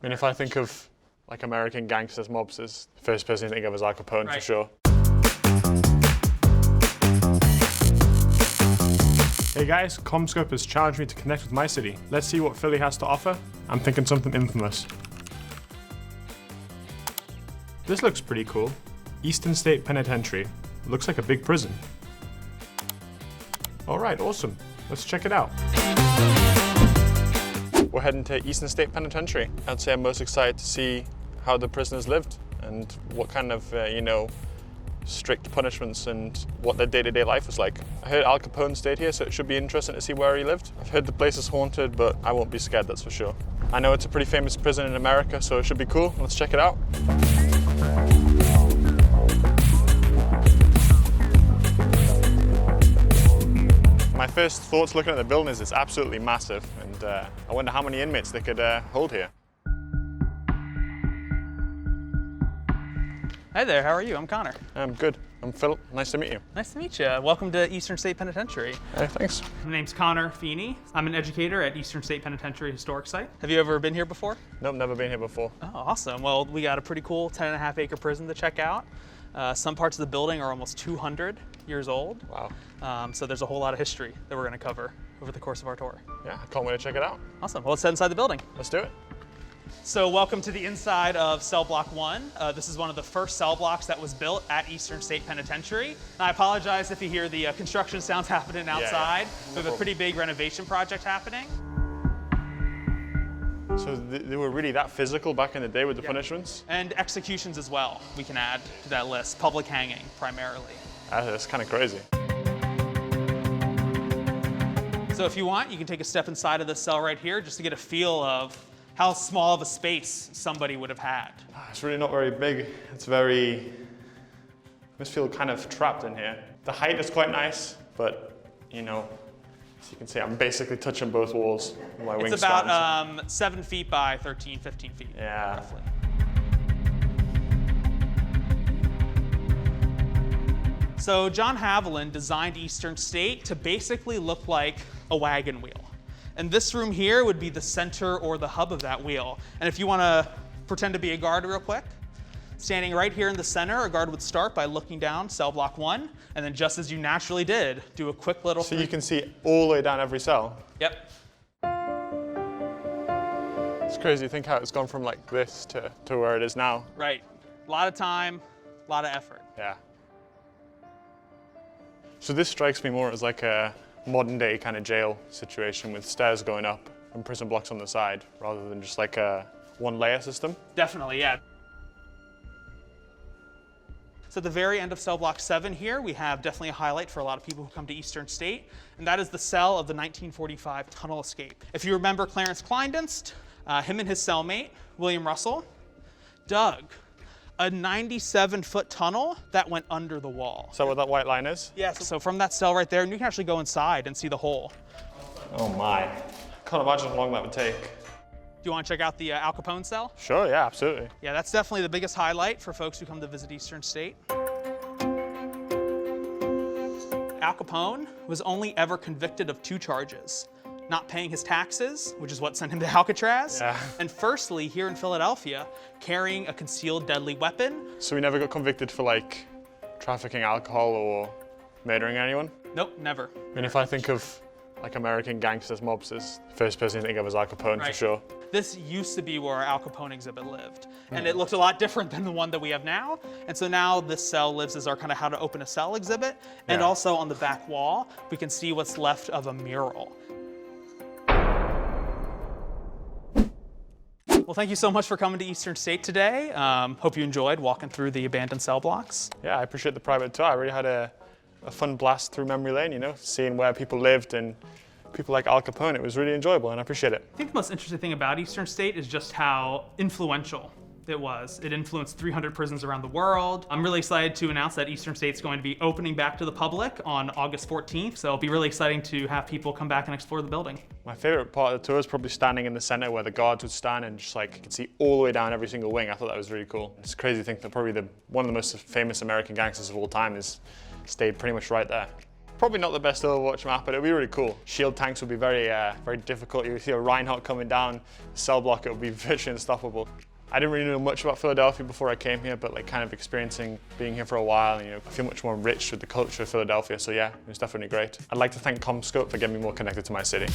I mean, if I think of like American gangsters, mobsters, the first person I think of is Al Capone for sure. Hey guys, CommScope has challenged me to connect with my city. Let's see what Philly has to offer. I'm thinking something infamous. This looks pretty cool. Eastern State Penitentiary. Looks like a big prison. Alright, awesome. Let's check it out. We're heading to Eastern State Penitentiary. I'd say I'm most excited to see how the prisoners lived and what kind of, strict punishments and what their day-to-day life was like. I heard Al Capone stayed here, so it should be interesting to see where he lived. I've heard the place is haunted, but I won't be scared, that's for sure. I know it's a pretty famous prison in America, so it should be cool. Let's check it out. My first thoughts looking at the building is it's absolutely massive, and I wonder how many inmates they could hold here. Hi there, how are you? I'm Connor. I'm good. I'm Phil. Nice to meet you. Nice to meet you. Welcome to Eastern State Penitentiary. Hey, thanks. My name's Connor Feeney. I'm an educator at Eastern State Penitentiary Historic Site. Have you ever been here before? Nope, never been here before. Oh, awesome. Well, we got a pretty cool 10.5 acre prison to check out. Some parts of the building are almost 200 years old. Wow. So there's a whole lot of history that we're going to cover over the course of our tour. Yeah, I can't wait to check it out. Awesome. Well, let's head inside the building. Let's do it. So welcome to the inside of cell block 1. This is one of the first cell blocks that was built at Eastern State Penitentiary. And I apologize if you hear the construction sounds happening outside. Yeah. We have a pretty big renovation project happening. So they were really that physical back in the day with the punishments? And executions as well, we can add to that list. Public hanging, primarily. That's kind of crazy. So if you want, you can take a step inside of this cell right here just to get a feel of how small of a space somebody would have had. It's really not very big. It's very, I must feel kind of trapped in here. The height is quite nice, but you know, as you can see, I'm basically touching both walls with my wingspan. It's about 7 feet by 13, 15 feet, yeah. roughly. So John Haviland designed Eastern State to basically look like a wagon wheel. And this room here would be the center or the hub of that wheel. And if you want to pretend to be a guard real quick, standing right here in the center, a guard would start by looking down cell block 1, and then just as you naturally did, do a quick little... So you can see all the way down every cell? Yep. It's crazy to think how it's gone from like this to where it is now. Right. A lot of time, a lot of effort. Yeah. So this strikes me more as like a modern day kind of jail situation with stairs going up and prison blocks on the side rather than just like a one layer system. Definitely, yeah. So at the very end of cell block 7 here, we have definitely a highlight for a lot of people who come to Eastern State, and that is the cell of the 1945 tunnel escape. If you remember Clarence Kleindienst, him and his cellmate, William Russell, dug a 97-foot tunnel that went under the wall. Is that what that white line is? Yes, so from that cell right there, and you can actually go inside and see the hole. Oh my. Can't imagine how long that would take. Do you want to check out the Al Capone cell? Sure, yeah, absolutely. Yeah, that's definitely the biggest highlight for folks who come to visit Eastern State. Al Capone was only ever convicted of 2 charges. Not paying his taxes, which is what sent him to Alcatraz, and firstly, here in Philadelphia, carrying a concealed deadly weapon. So he never got convicted for like trafficking alcohol or murdering anyone? Nope, never. I mean, if I think of like American gangsters, mobsters, the first person I think of is Al Capone for sure. This used to be where our Al Capone exhibit lived, and it looked a lot different than the one that we have now. And so now this cell lives as our kind of how to open a cell exhibit, and also on the back wall, we can see what's left of a mural. Well, thank you so much for coming to Eastern State today. Hope you enjoyed walking through the abandoned cell blocks. Yeah, I appreciate the private tour. I really had a fun blast through memory lane, you know, seeing where people lived and people like Al Capone. It was really enjoyable and I appreciate it. I think the most interesting thing about Eastern State is just how influential it was. It influenced 300 prisons around the world. I'm really excited to announce that Eastern State's going to be opening back to the public on August 14th, so it'll be really exciting to have people come back and explore the building. My favorite part of the tour is probably standing in the center where the guards would stand and just like, you could see all the way down every single wing. I thought that was really cool. It's crazy to think that probably one of the most famous American gangsters of all time stayed pretty much right there. Probably not the best Overwatch map, but it'll be really cool. Shield tanks would be very, very difficult. You see a Reinhardt coming down, cell block, it would be virtually unstoppable. I didn't really know much about Philadelphia before I came here, but like kind of experiencing being here for a while, I feel much more enriched with the culture of Philadelphia. So yeah, it was definitely great. I'd like to thank CommScope for getting me more connected to my city.